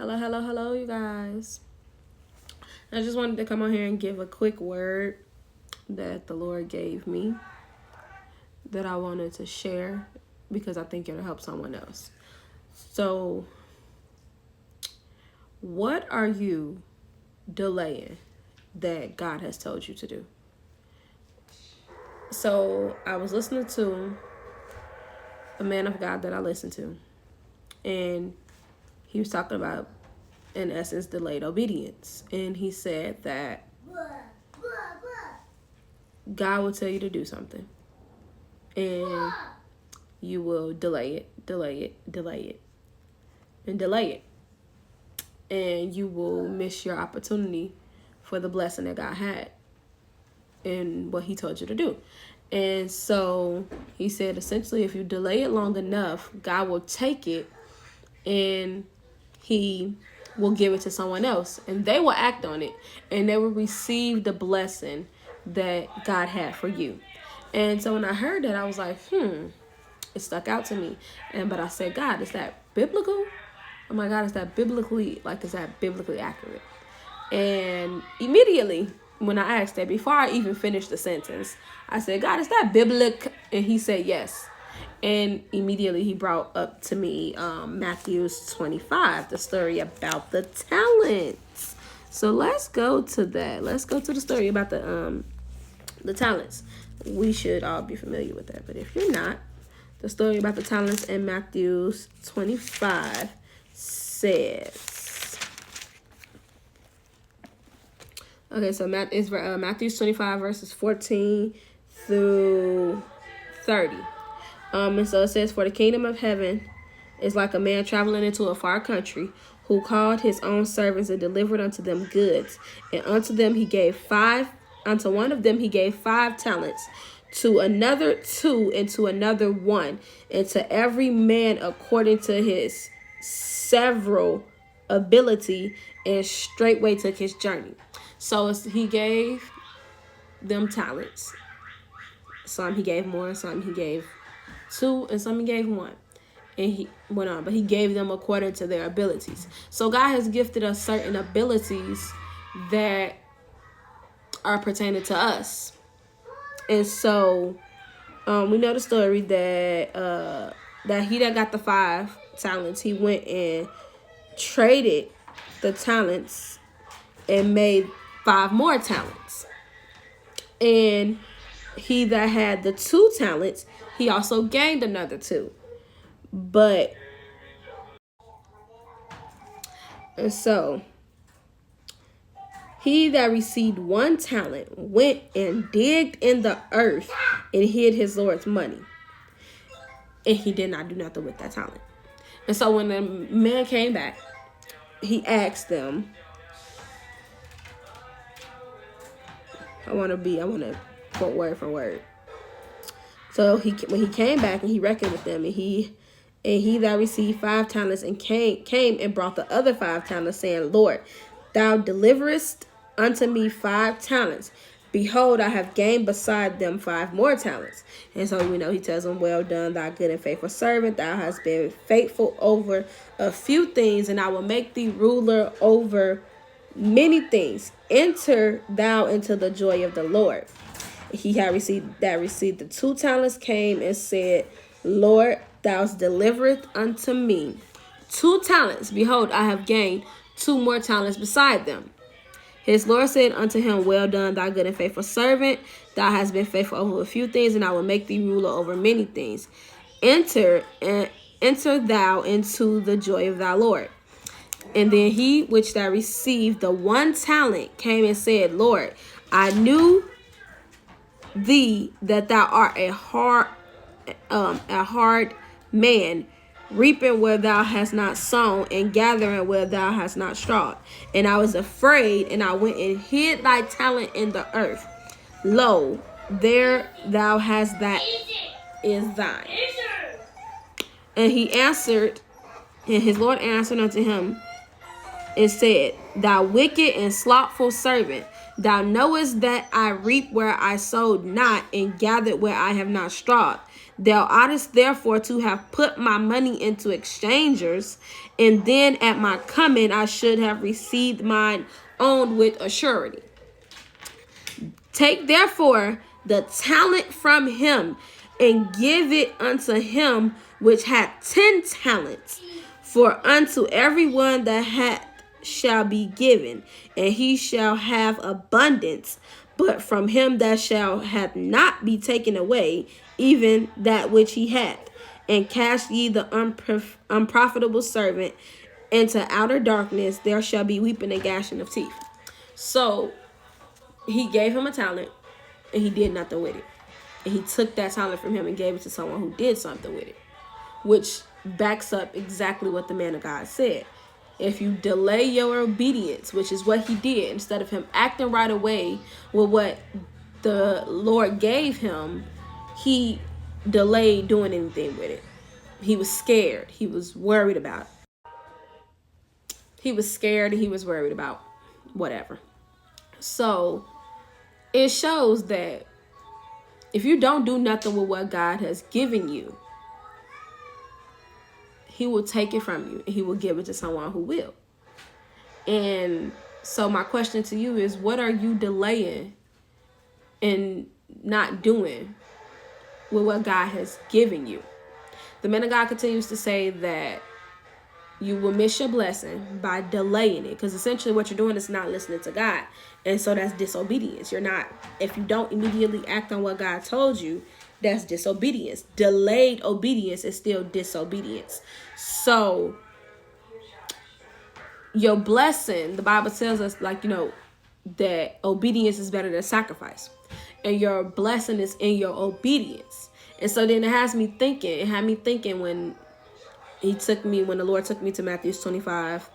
Hello, hello, hello, you guys. I just wanted to come on here and give a quick word that the Lord gave me that I wanted to share because I think it'll help someone else. So, what are you delaying that God has told you to do? So, I was listening to a man of God that I listened to, and he was talking about, in essence, delayed obedience. And he said that God will tell you to do something, and you will delay it, and delay it. And you will miss your opportunity for the blessing that God had and what he told you to do. And so he said, essentially, if you delay it long enough, God will take it and he will give it to someone else, and they will act on it, and they will receive the blessing that God had for you. And so when I heard that, I was like, it stuck out to me. But I said, God, is that biblical? Oh my God, is that biblically accurate? And immediately when I asked that, before I even finished the sentence, I said, God, is that biblical? And he said, yes. And immediately he brought up to me Matthew 25, the story about the talents. So let's go to that. Let's go to the story about the talents. We should all be familiar with that. But if you're not, the story about the talents in Matthew 25 says, okay, so Matthew 25 verses 14 through 30. And so it says, for the kingdom of heaven is like a man traveling into a far country, who called his own servants and delivered unto them goods. And unto one of them he gave 5 talents, to another 2, and to another 1, and to every man according to his several ability, and straightway took his journey. So he gave them talents. Some he gave more, some he gave 2, and some he gave 1. And he went on, but he gave them according to their abilities. So God has gifted us certain abilities that are pertaining to us. And so we know the story that he that got the 5 talents, he went and traded the talents and made 5 more talents. And he that had the 2 talents, he also gained another 2. But, and so, he that received 1 talent went and digged in the earth and hid his Lord's money. And he did not do nothing with that talent. And so when the man came back, he asked them, I want to quote word for word. So when he came back and he reckoned with them, and he that received 5 talents and came and brought the other 5 talents, saying, Lord, thou deliverest unto me 5 talents. Behold, I have gained beside them 5 more talents. And so he tells them, well done, thy good and faithful servant. Thou hast been faithful over a few things, and I will make thee ruler over many things. Enter thou into the joy of the Lord. He had received the 2 talents, came and said, Lord, thou deliverest unto me 2 talents. Behold, I have gained 2 more talents beside them. His Lord said unto him, well done, thy good and faithful servant. Thou hast been faithful over a few things, and I will make thee ruler over many things. Enter thou into the joy of thy Lord. And then he which that received the 1 talent came and said, Lord, I knew thee that thou art a hard man, reaping where thou hast not sown, and gathering where thou hast not strawed. And I was afraid, and I went and hid thy talent in the earth. Lo, there thou hast that is thine. And he answered, and his Lord answered unto him and said, thou wicked and slothful servant, thou knowest that I reap where I sowed not, and gathered where I have not strawed. Thou oughtest therefore to have put my money into exchangers, and then at my coming I should have received mine own with a surety. Take therefore the talent from him, and give it unto him which had 10 talents. For unto everyone that hath shall be given, and he shall have abundance. But from him that shall have not be taken away, even that which he hath. And cast ye the unprofitable servant into outer darkness. There shall be weeping and gnashing of teeth. So he gave him a talent, and he did nothing with it. And he took that talent from him and gave it to someone who did something with it, which backs up exactly what the man of God said. If you delay your obedience, which is what he did, instead of him acting right away with what the Lord gave him, he delayed doing anything with it. He was scared. He was worried about it. He was scared and he was worried about whatever. So it shows that if you don't do nothing with what God has given you, he will take it from you and he will give it to someone who will. And so my question to you is, what are you delaying and not doing with what God has given you? The man of God continues to say that you will miss your blessing by delaying it, because essentially what you're doing is not listening to God. And so that's disobedience. If you don't immediately act on what God told you, that's disobedience. Delayed obedience is still disobedience. So your blessing, the Bible tells us, that obedience is better than sacrifice. And your blessing is in your obedience. And so then it had me thinking when the Lord took me to Matthew 25,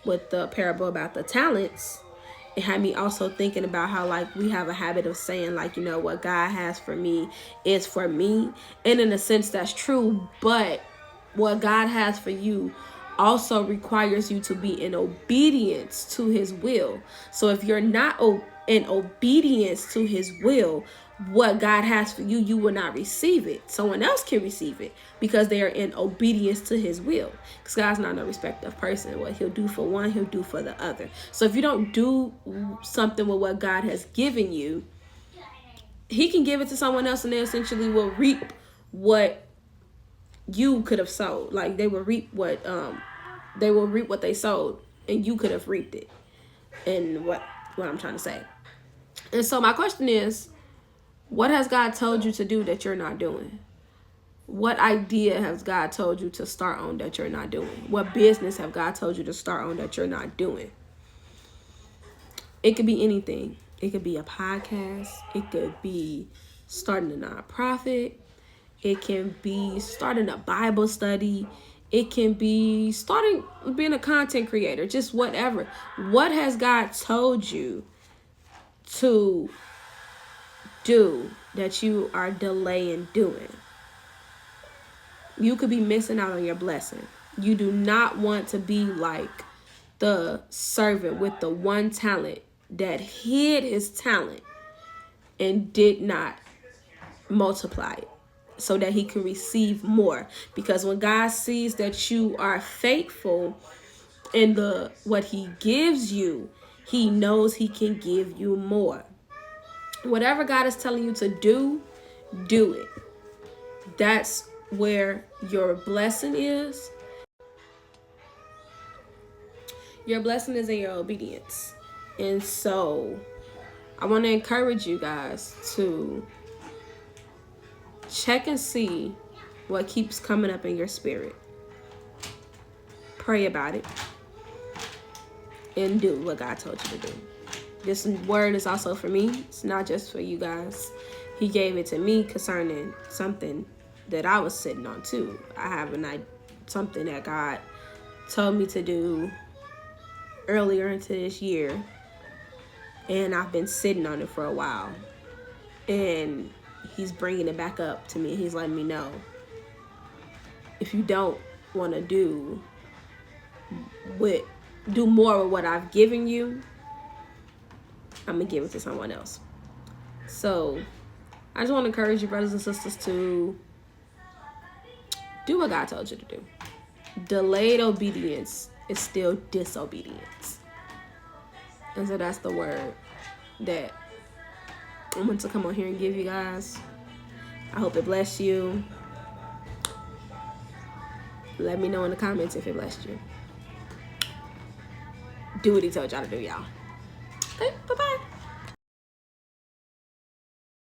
with the parable about the talents. It had me also thinking about how we have a habit of saying what God has for me is for me. And in a sense that's true, but what God has for you also requires you to be in obedience to his will. So if you're not in obedience to his will, what God has for you, you will not receive it. Someone else can receive it because they are in obedience to his will. Because God's not no respecter of person. What he'll do for one, he'll do for the other. So if you don't do something with what God has given you, he can give it to someone else and they essentially will reap what you could have sowed. They will reap what they sowed, and you could have reaped it. And what I'm trying to say. And so my question is, what has God told you to do that you're not doing? What idea has God told you to start on that you're not doing? What business have God told you to start on that you're not doing? It could be anything. It could be a podcast. It could be starting a nonprofit. It can be starting a Bible study. It can be being a content creator, just whatever. What has God told you to do that you are delaying doing? You could be missing out on your blessing. You do not want to be like the servant with the one talent that hid his talent and did not multiply it so that he could receive more. Because when God sees that you are faithful in what he gives you, he knows he can give you more. Whatever God is telling you to do, do it. That's where your blessing is. Your blessing is in your obedience. And so I want to encourage you guys to check and see what keeps coming up in your spirit. Pray about it and do what God told you to do. This word is also for me. It's not just for you guys. He gave it to me concerning something that I was sitting on too. I have something that God told me to do earlier into this year, and I've been sitting on it for a while, and he's bringing it back up to me. He's letting me know, if you don't want to do more with what I've given you, I'm gonna give it to someone else. So I just want to encourage you, brothers and sisters, to do what God told you to do. Delayed obedience is still disobedience. And so that's the word that I want to come on here and give you guys. I hope it blessed you. Let me know in the comments if it blessed you. Do what he told y'all to do, y'all. Okay, bye-bye.